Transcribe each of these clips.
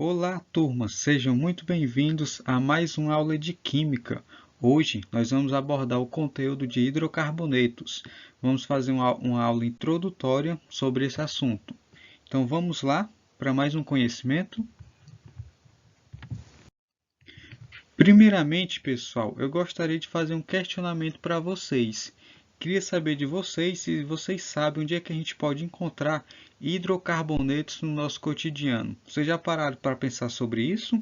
Olá, turma! Sejam muito bem-vindos a mais uma aula de Química. Hoje nós vamos abordar o conteúdo de hidrocarbonetos. Vamos fazer uma aula introdutória sobre esse assunto. Então vamos lá para mais um conhecimento. Primeiramente, pessoal, eu gostaria de fazer um questionamento para vocês. Queria saber de vocês se vocês sabem onde é que a gente pode encontrar hidrocarbonetos no nosso cotidiano. Vocês já pararam para pensar sobre isso?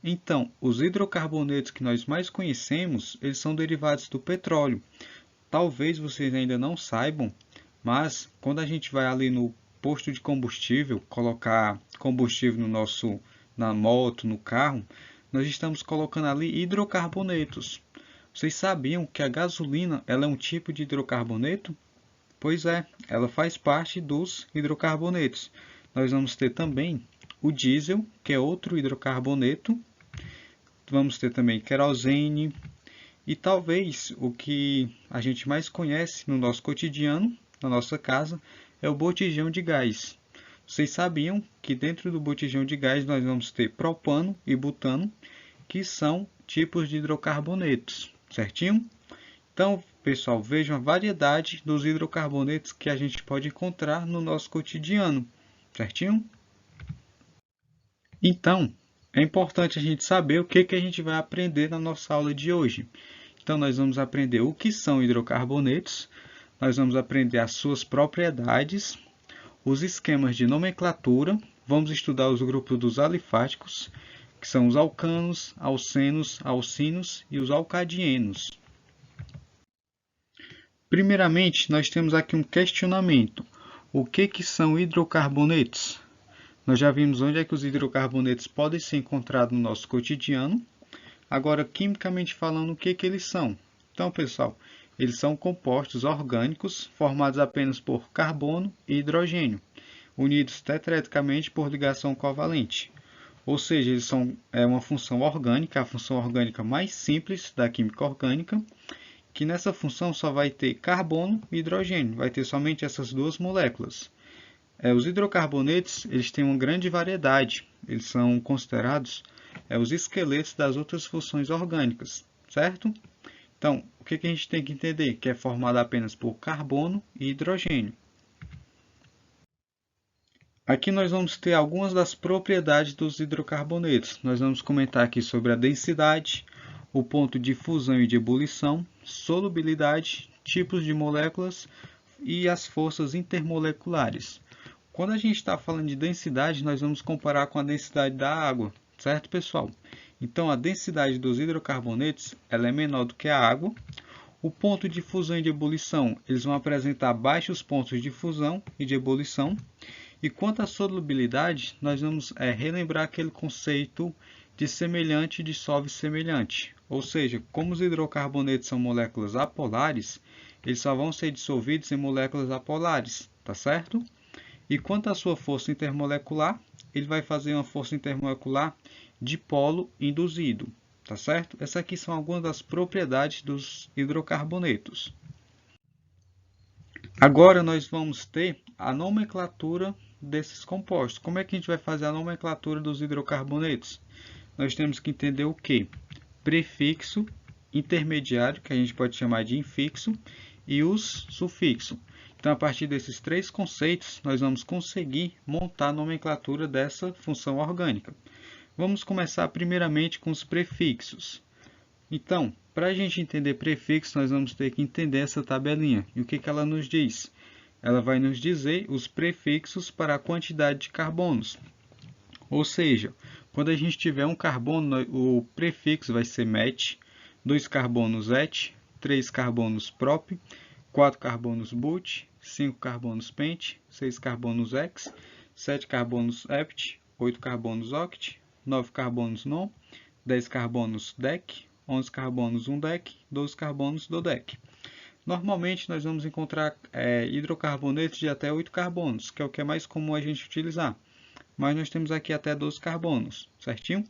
Então, os hidrocarbonetos que nós mais conhecemos, eles são derivados do petróleo. Talvez vocês ainda não saibam, mas quando a gente vai ali no posto de combustível, colocar combustível na moto, no carro, nós estamos colocando ali hidrocarbonetos. Vocês sabiam que a gasolina ela é um tipo de hidrocarboneto? Pois é, ela faz parte dos hidrocarbonetos. Nós vamos ter também o diesel, que é outro hidrocarboneto. Vamos ter também querosene e talvez o que a gente mais conhece no nosso cotidiano, na nossa casa, é o botijão de gás. Vocês sabiam que dentro do botijão de gás nós vamos ter propano e butano, que são tipos de hidrocarbonetos, certinho? Então, pessoal, vejam a variedade dos hidrocarbonetos que a gente pode encontrar no nosso cotidiano, certinho? Então, é importante a gente saber o que a gente vai aprender na nossa aula de hoje. Então, nós vamos aprender o que são hidrocarbonetos, nós vamos aprender as suas propriedades, os esquemas de nomenclatura, vamos estudar os grupos dos alifáticos, que são os alcanos, alcenos, alcinos e os alcadienos. Primeiramente, nós temos aqui um questionamento. O que são hidrocarbonetos? Nós já vimos onde é que os hidrocarbonetos podem ser encontrados no nosso cotidiano. Agora, quimicamente falando, o que eles são? Então, pessoal, eles são compostos orgânicos formados apenas por carbono e hidrogênio, unidos tetraedricamente por ligação covalente. Ou seja, eles são uma função orgânica, a função orgânica mais simples da química orgânica, que nessa função só vai ter carbono e hidrogênio, vai ter somente essas duas moléculas. Os hidrocarbonetos eles têm uma grande variedade, eles são considerados os esqueletos das outras funções orgânicas, certo? Então, o que a gente tem que entender? Que é formado apenas por carbono e hidrogênio. Aqui nós vamos ter algumas das propriedades dos hidrocarbonetos. Nós vamos comentar aqui sobre a densidade, o ponto de fusão e de ebulição, solubilidade, tipos de moléculas e as forças intermoleculares. Quando a gente está falando de densidade, nós vamos comparar com a densidade da água, certo, pessoal? Então, a densidade dos hidrocarbonetos ela é menor do que a água. O ponto de fusão e de ebulição, eles vão apresentar baixos pontos de fusão e de ebulição. E quanto à solubilidade, nós vamos relembrar aquele conceito de semelhante dissolve semelhante. Ou seja, como os hidrocarbonetos são moléculas apolares, eles só vão ser dissolvidos em moléculas apolares, tá certo? E quanto à sua força intermolecular, ele vai fazer uma força intermolecular dipolo induzido, tá certo? Essas aqui são algumas das propriedades dos hidrocarbonetos. Agora nós vamos ter a nomenclatura desses compostos. Como é que a gente vai fazer a nomenclatura dos hidrocarbonetos? Nós temos que entender o que? Prefixo, intermediário, que a gente pode chamar de infixo, e os sufixos. Então, a partir desses três conceitos, nós vamos conseguir montar a nomenclatura dessa função orgânica. Vamos começar primeiramente com os prefixos. Então, para a gente entender prefixo, nós vamos ter que entender essa tabelinha. E o que ela nos diz? Ela vai nos dizer os prefixos para a quantidade de carbonos. Ou seja, quando a gente tiver um carbono, o prefixo vai ser met, 2 carbonos et, 3 carbonos prop, 4 carbonos but, 5 carbonos pent, 6 carbonos hex, 7 carbonos hept, 8 carbonos oct, 9 carbonos non, 10 carbonos dec, 11 carbonos undec, 12 carbonos dodec. Normalmente nós vamos encontrar hidrocarbonetos de até 8 carbonos, que é o que é mais comum a gente utilizar. Mas nós temos aqui até 12 carbonos, certinho?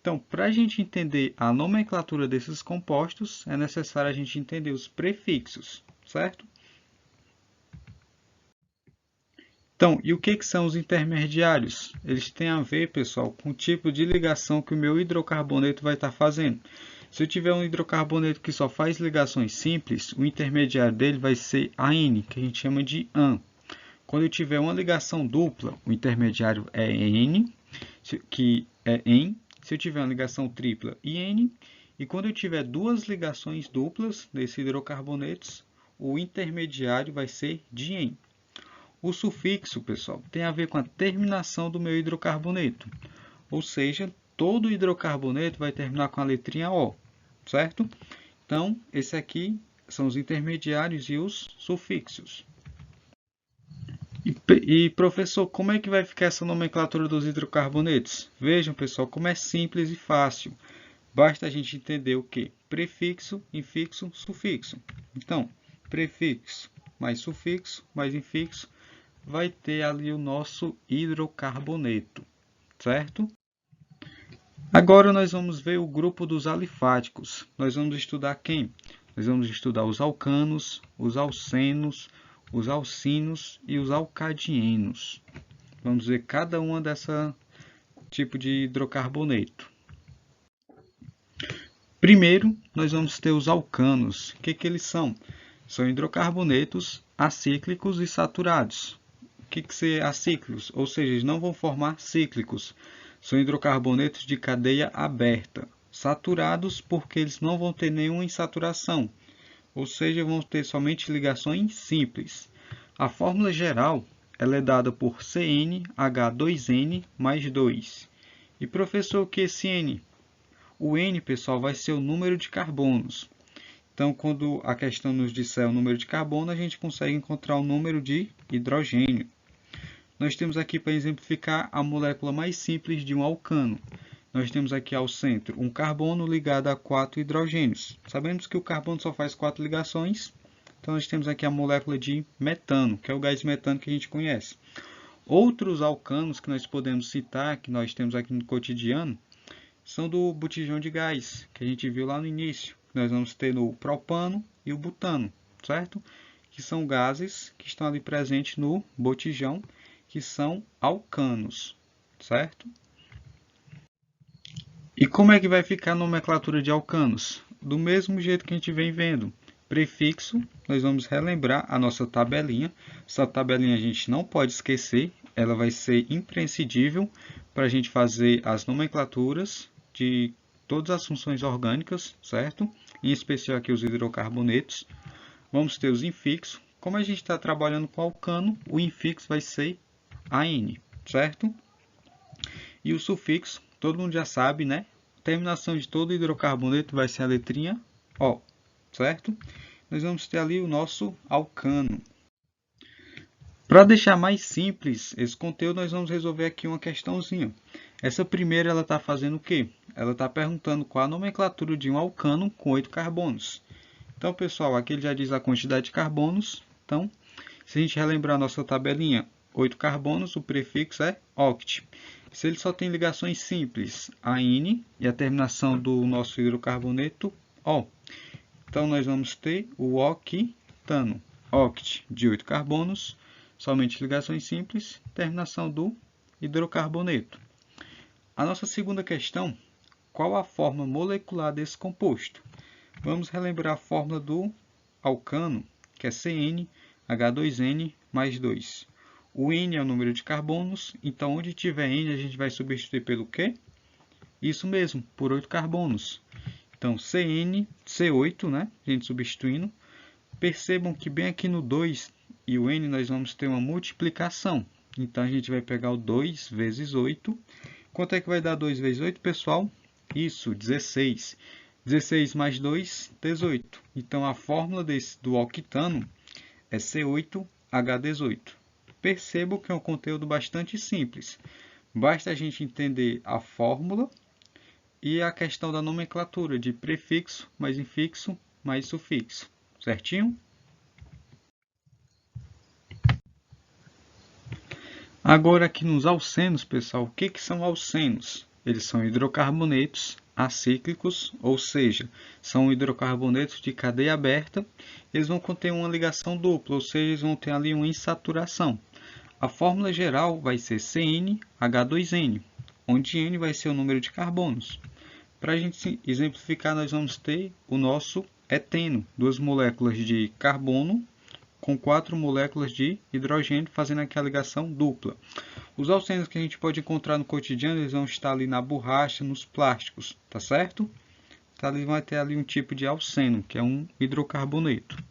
Então, para a gente entender a nomenclatura desses compostos, é necessário a gente entender os prefixos, certo? Então, e o que são os intermediários? Eles têm a ver, pessoal, com o tipo de ligação que o meu hidrocarboneto vai estar fazendo. Se eu tiver um hidrocarboneto que só faz ligações simples, o intermediário dele vai ser AN, que a gente chama de AN. Quando eu tiver uma ligação dupla, o intermediário é N, que é EN. Se eu tiver uma ligação tripla, IN. E quando eu tiver duas ligações duplas desses hidrocarbonetos, o intermediário vai ser dien. O sufixo, pessoal, tem a ver com a terminação do meu hidrocarboneto. Ou seja, todo hidrocarboneto vai terminar com a letrinha O, certo? Então, esse aqui são os intermediários e os sufixos. E professor, como é que vai ficar essa nomenclatura dos hidrocarbonetos? Vejam, pessoal, como é simples e fácil. Basta a gente entender o que? Prefixo, infixo, sufixo. Então, prefixo mais sufixo mais infixo vai ter ali o nosso hidrocarboneto, certo? Agora nós vamos ver o grupo dos alifáticos. Nós vamos estudar quem? Nós vamos estudar os alcanos, os alcenos, os alcinos e os alcadienos. Vamos ver cada uma dessa tipo de hidrocarboneto. Primeiro, nós vamos ter os alcanos. O que eles são? São hidrocarbonetos acíclicos e saturados. O que são acíclicos? Ou seja, eles não vão formar cíclicos. São hidrocarbonetos de cadeia aberta. Saturados porque eles não vão ter nenhuma insaturação. Ou seja, vão ter somente ligações simples. A fórmula geral ela é dada por CnH2n mais 2. E professor, o que é esse N? O N, pessoal, vai ser o número de carbonos. Então, quando a questão nos disser o número de carbono, a gente consegue encontrar o número de hidrogênio. Nós temos aqui, para exemplificar, a molécula mais simples de um alcano. Nós temos aqui ao centro um carbono ligado a 4 hidrogênios. Sabemos que o carbono só faz 4 ligações. Então, nós temos aqui a molécula de metano, que é o gás metano que a gente conhece. Outros alcanos que nós podemos citar, que nós temos aqui no cotidiano, são do botijão de gás, que a gente viu lá no início. Nós vamos ter o propano e o butano, certo? Que são gases que estão ali presentes no botijão, que são alcanos, certo? E como é que vai ficar a nomenclatura de alcanos? Do mesmo jeito que a gente vem vendo. Prefixo, nós vamos relembrar a nossa tabelinha. Essa tabelinha a gente não pode esquecer, ela vai ser imprescindível para a gente fazer as nomenclaturas de todas as funções orgânicas, certo? Em especial aqui os hidrocarbonetos. Vamos ter os infixos. Como a gente está trabalhando com alcano, o infixo vai ser AN, certo? E o sufixo, todo mundo já sabe, né? A terminação de todo hidrocarboneto vai ser a letrinha O, certo? Nós vamos ter ali o nosso alcano. Para deixar mais simples esse conteúdo, nós vamos resolver aqui uma questãozinha. Essa primeira, ela está fazendo o quê? Ela está perguntando qual a nomenclatura de um alcano com 8 carbonos. Então, pessoal, aqui ele já diz a quantidade de carbonos. Então, se a gente relembrar a nossa tabelinha, 8 carbonos, o prefixo é oct. Se ele só tem ligações simples, AN, e a terminação do nosso hidrocarboneto, O. Então, nós vamos ter o octano. Oct de 8 carbonos, somente ligações simples, terminação do hidrocarboneto. A nossa segunda questão, qual a forma molecular desse composto? Vamos relembrar a fórmula do alcano, que é CnH2n mais 2. O N é o número de carbonos, então onde tiver N a gente vai substituir pelo quê? Isso mesmo, por 8 carbonos. Então C8, né? A gente substituindo. Percebam que bem aqui no 2 e o N nós vamos ter uma multiplicação. Então a gente vai pegar o 2 vezes 8. Quanto é que vai dar 2 vezes 8, pessoal? Isso, 16. 16 mais 2, 18. Então, a fórmula do octano é C8H18. Percebo que é um conteúdo bastante simples. Basta a gente entender a fórmula e a questão da nomenclatura de prefixo mais infixo mais sufixo. Certinho? Agora aqui nos alcenos, pessoal, o que são alcenos? Eles são hidrocarbonetos acíclicos, ou seja, são hidrocarbonetos de cadeia aberta. Eles vão conter uma ligação dupla, ou seja, eles vão ter ali uma insaturação. a fórmula geral vai ser CnH2n, onde N vai ser o número de carbonos. Para a gente exemplificar, nós vamos ter o nosso eteno, 2 moléculas de carbono com 4 moléculas de hidrogênio, fazendo aquela ligação dupla. Os alcenos que a gente pode encontrar no cotidiano, eles vão estar ali na borracha, nos plásticos, tá certo? Então, ali vai ter ali um tipo de alceno, que é um hidrocarboneto.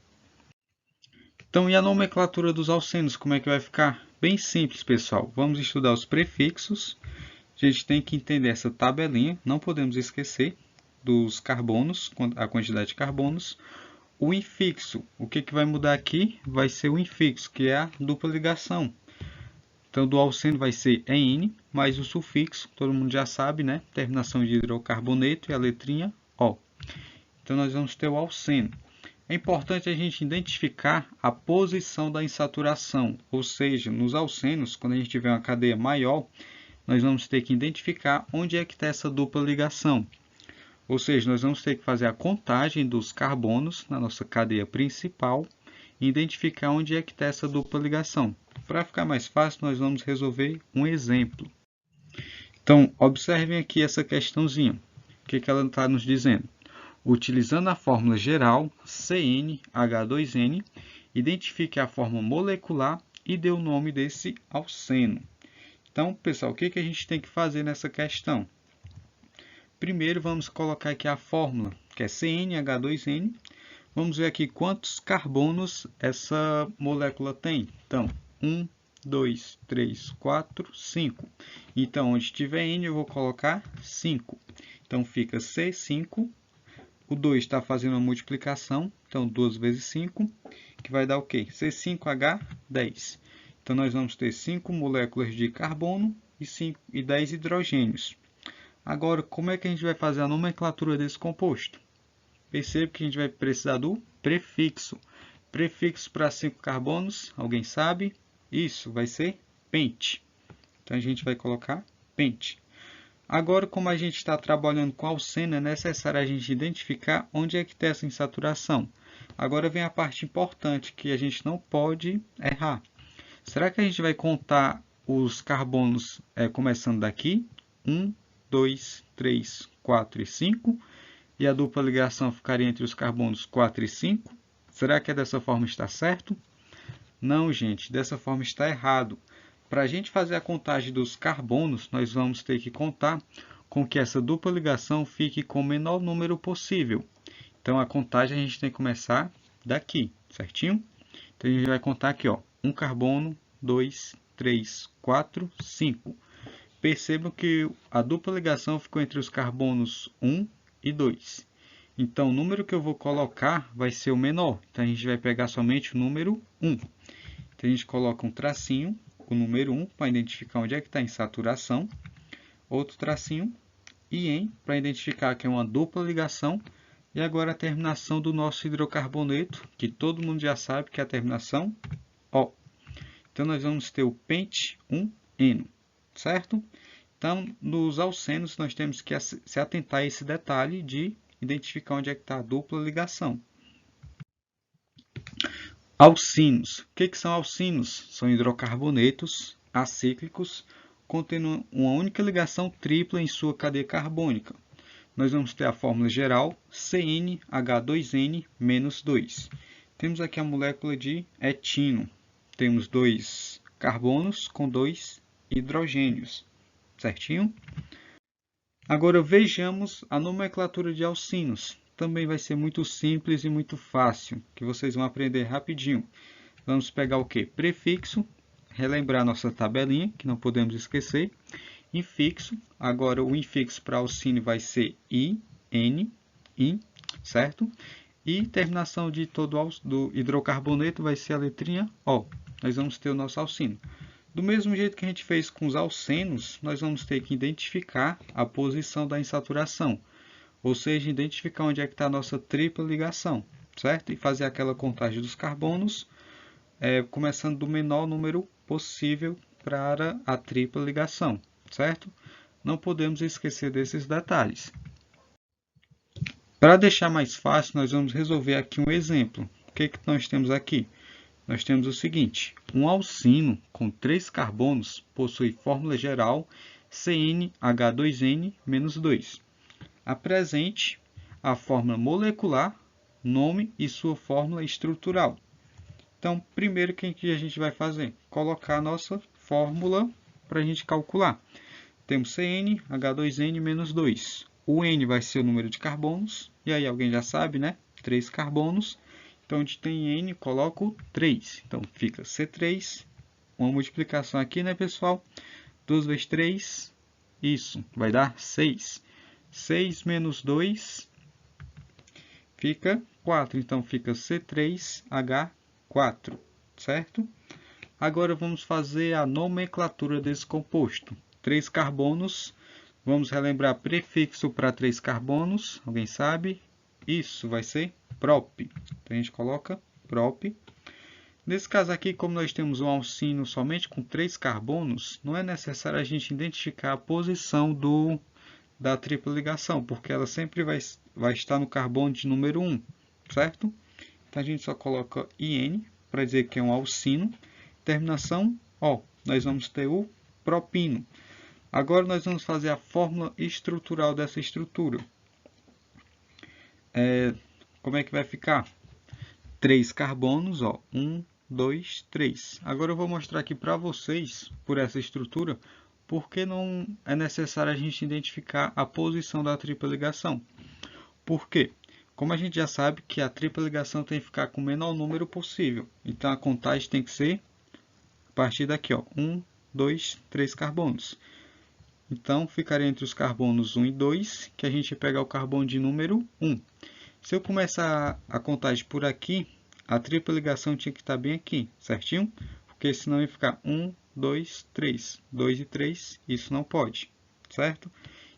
Então, e a nomenclatura dos alcenos, como é que vai ficar? Bem simples, pessoal. Vamos estudar os prefixos. A gente tem que entender essa tabelinha, não podemos esquecer dos carbonos, a quantidade de carbonos. O infixo, o que vai mudar aqui vai ser o infixo, que é a dupla ligação. Então, do alceno vai ser EN, mais o sufixo, todo mundo já sabe, né? Terminação de hidrocarboneto e a letrinha O. Então, nós vamos ter o alceno. É importante a gente identificar a posição da insaturação, ou seja, nos alcenos, quando a gente tiver uma cadeia maior, nós vamos ter que identificar onde é que está essa dupla ligação. Ou seja, nós vamos ter que fazer a contagem dos carbonos na nossa cadeia principal e identificar onde é que está essa dupla ligação. Para ficar mais fácil, nós vamos resolver um exemplo. Então, observem aqui essa questãozinha. O que ela está nos dizendo? Utilizando a fórmula geral CnH2n, identifique a forma molecular e dê o nome desse alceno. Então, pessoal, o que a gente tem que fazer nessa questão? Primeiro, vamos colocar aqui a fórmula, que é CnH2n. Vamos ver aqui quantos carbonos essa molécula tem. Então, 1, 2, 3, 4, 5. Então, onde tiver N, eu vou colocar 5. Então, fica C5. O 2 está fazendo a multiplicação. Então, 2 vezes 5, que vai dar o quê? C5H10. Então, nós vamos ter 5 moléculas de carbono e 10 hidrogênios. Agora, como é que a gente vai fazer a nomenclatura desse composto? Perceba que a gente vai precisar do prefixo. Prefixo para 5 carbonos, alguém sabe? Isso, vai ser pente. Então, a gente vai colocar pente. Agora, como a gente está trabalhando com alceno, é necessário a gente identificar onde é que está essa insaturação. Agora vem a parte importante, que a gente não pode errar. Será que a gente vai contar os carbonos começando daqui? 1, 2, 3, 4 e 5. E a dupla ligação ficaria entre os carbonos 4 e 5. Será que dessa forma está certo? Não, gente, dessa forma está errado. Para a gente fazer a contagem dos carbonos, nós vamos ter que contar com que essa dupla ligação fique com o menor número possível. Então, a contagem a gente tem que começar daqui, certinho? Então, a gente vai contar aqui, ó, 1 carbono, 2, 3, 4, 5. Percebam que a dupla ligação ficou entre os carbonos 1 e 2. Então, o número que eu vou colocar vai ser o menor. Então, a gente vai pegar somente o número 1. Então, a gente coloca um tracinho, o número 1, para identificar onde é que está em saturação. Outro tracinho, IN, para identificar que é uma dupla ligação. E agora a terminação do nosso hidrocarboneto, que todo mundo já sabe que é a terminação O. Então, nós vamos ter o pente 1N, certo? Então, nos alcenos, nós temos que se atentar a esse detalhe de identificar onde é que está a dupla ligação. Alcinos. O que são alcinos? São hidrocarbonetos acíclicos contendo uma única ligação tripla em sua cadeia carbônica. Nós vamos ter a fórmula geral CnH2n-2. Temos aqui a molécula de etino. Temos 2 carbonos com 2 hidrogênios. Certinho? Agora vejamos a nomenclatura de alcinos. Também vai ser muito simples e muito fácil, que vocês vão aprender rapidinho. Vamos pegar o que? Prefixo, relembrar nossa tabelinha, que não podemos esquecer. Infixo, agora o infixo para alcino vai ser IN, certo? E terminação de todo do hidrocarboneto vai ser a letrinha O. Nós vamos ter o nosso alcino. Do mesmo jeito que a gente fez com os alcenos, nós vamos ter que identificar a posição da insaturação. Ou seja, identificar onde é que está a nossa tripla ligação, certo? E fazer aquela contagem dos carbonos, começando do menor número possível para a tripla ligação, certo? Não podemos esquecer desses detalhes. Para deixar mais fácil, nós vamos resolver aqui um exemplo. O que nós temos aqui? nós temos o seguinte: um alcino com 3 carbonos possui fórmula geral CnH2n-2. Apresente a fórmula molecular, nome e sua fórmula estrutural. Então, primeiro, o que a gente vai fazer? Colocar a nossa fórmula para a gente calcular. Temos CnH2n-2. O N vai ser o número de carbonos. E aí, alguém já sabe, né? 3 carbonos. Então, onde tem N, coloco 3. Então, fica C3. Uma multiplicação aqui, né, pessoal? 2 vezes 3. Isso, vai dar 6. 6 menos 2 fica 4. Então, fica C3H4, certo? Agora, vamos fazer a nomenclatura desse composto. 3 carbonos. Vamos relembrar prefixo para 3 carbonos. Alguém sabe? Isso vai ser prop. Então, a gente coloca prop. Nesse caso aqui, como nós temos um alcino somente com 3 carbonos, não é necessário a gente identificar a posição da tripla ligação, porque ela sempre vai estar no carbono de número 1, certo? Então, a gente só coloca IN para dizer que é um alcino. Terminação O. Nós vamos ter o propino. Agora, nós vamos fazer a fórmula estrutural dessa estrutura. Como é que vai ficar? 3 carbonos, ó, 1, 2, 3. Agora eu vou mostrar aqui para vocês, por essa estrutura, porque não é necessário a gente identificar a posição da tripla ligação. Por quê? Como a gente já sabe que a tripla ligação tem que ficar com o menor número possível. Então, a contagem tem que ser a partir daqui, ó, 1, 2, 3 carbonos. Então, ficaria entre os carbonos 1 e 2, que a gente vai pegar o carbono de número 1. Se eu começar a contagem por aqui, a tripla ligação tinha que estar bem aqui, certinho? Porque senão ia ficar 1, 2, 3. 2 e 3, isso não pode, certo?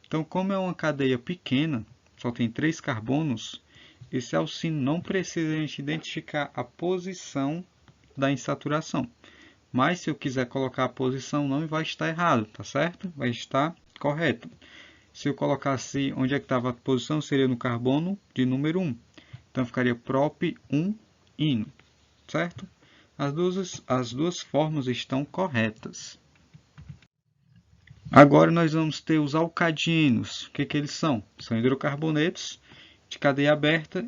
Então, como é uma cadeia pequena, só tem 3 carbonos, esse alcino não precisa a gente identificar a posição da insaturação. Mas se eu quiser colocar a posição, não vai estar errado, tá certo? Vai estar correto. Se eu colocasse onde é que estava a posição, seria no carbono de número 1. Então, ficaria prop 1 ino, certo? As duas formas estão corretas. Agora, nós vamos ter os alcadienos. O que eles são? São hidrocarbonetos de cadeia aberta.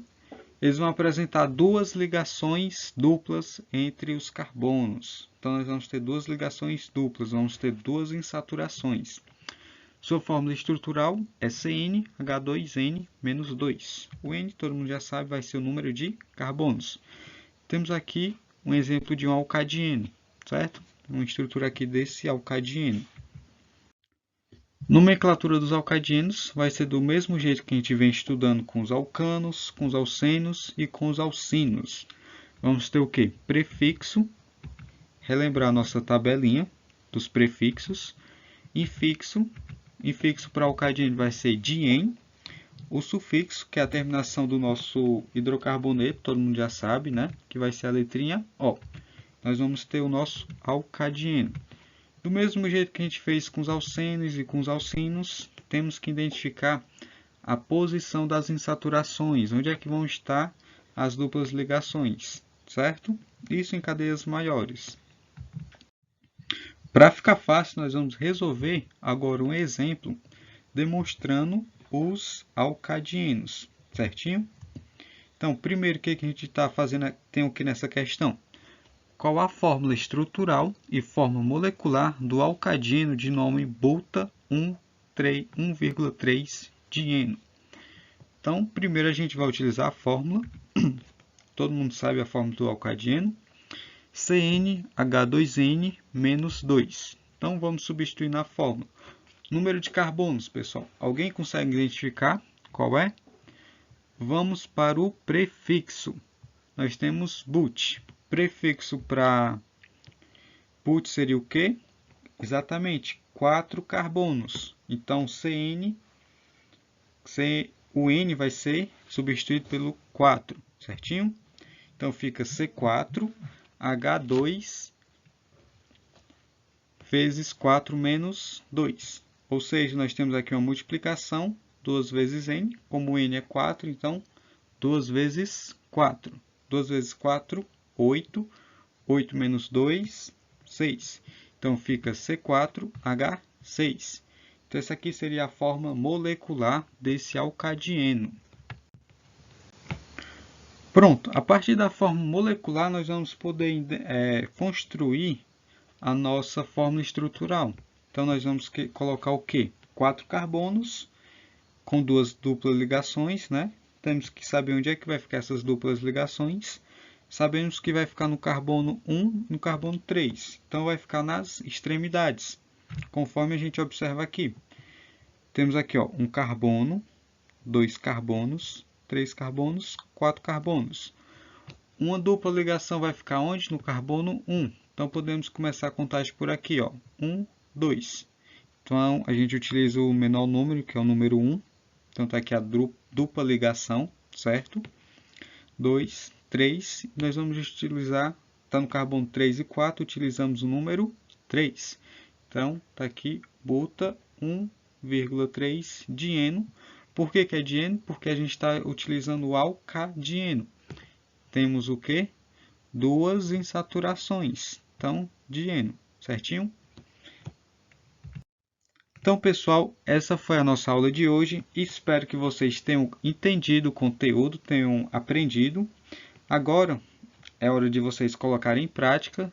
Eles vão apresentar duas ligações duplas entre os carbonos. Então, nós vamos ter duas ligações duplas, vamos ter duas insaturações. Sua fórmula estrutural é CnH2n-2. O N, todo mundo já sabe, vai ser o número de carbonos. Temos aqui um exemplo de um alcadieno, certo? Uma estrutura aqui desse alcadieno. Nomenclatura dos alcadienos vai ser do mesmo jeito que a gente vem estudando com os alcanos, com os alcenos e com os alcinos. Vamos ter o quê? Prefixo, relembrar a nossa tabelinha dos prefixos. Infixo para alcadieno vai ser dien. O sufixo, que é a terminação do nosso hidrocarboneto, todo mundo já sabe, né? Que vai ser a letrinha O. Nós vamos ter o nosso alcadieno. Do mesmo jeito que a gente fez com os alcenos e com os alcinos, temos que identificar a posição das insaturações, onde é que vão estar as duplas ligações, certo? Isso em cadeias maiores. Para ficar fácil, nós vamos resolver agora um exemplo demonstrando os alcadienos, certinho? Então, primeiro, o que a gente está fazendo, tem aqui nessa questão? Qual a fórmula estrutural e forma molecular do alcadieno de nome Buta 1,3 dieno? Então, primeiro a gente vai utilizar a fórmula, todo mundo sabe a fórmula do alcadieno, CnH2n-2. Então, vamos substituir na fórmula. Número de carbonos, pessoal. Alguém consegue identificar qual é? Vamos para o prefixo. Nós temos but. Prefixo para but seria o quê? Exatamente, 4 carbonos. Então, o N vai ser substituído pelo 4, certinho? Então, fica C4H2 vezes 4 menos 2. Ou seja, nós temos aqui uma multiplicação, 2 vezes N. Como o N é 4, então 2 vezes 4. 2 vezes 4, 8. 8 menos 2, 6. Então, fica C4H6. Então, essa aqui seria a forma molecular desse alcadieno. Pronto, a partir da forma molecular, nós vamos poder construir a nossa fórmula estrutural. Então, nós vamos colocar o quê? 4 carbonos com 2 duplas ligações, né? Temos que saber onde é que vai ficar essas duplas ligações. Sabemos que vai ficar no carbono 1 e no carbono 3. Então, vai ficar nas extremidades, conforme a gente observa aqui. Temos aqui, ó, um carbono, 2 carbonos, 3 carbonos, 4 carbonos. Uma dupla ligação vai ficar onde? No carbono 1. Então, podemos começar a contagem por aqui, ó. 1, 2. Então, a gente utiliza o menor número, que é o número 1. Então, está aqui a dupla ligação, certo? 2, 3. Nós vamos utilizar, está no carbono 3 e 4, utilizamos o número 3. Então, está aqui, buta 1,3 dieno. Por que é dieno? Porque a gente está utilizando o alcadieno. Temos o quê? 2 insaturações. Então, dieno, certinho? Então, pessoal, essa foi a nossa aula de hoje. Espero que vocês tenham entendido o conteúdo, tenham aprendido. Agora, é hora de vocês colocarem em prática,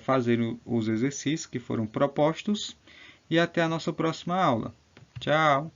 fazer os exercícios que foram propostos. E até a nossa próxima aula. Tchau!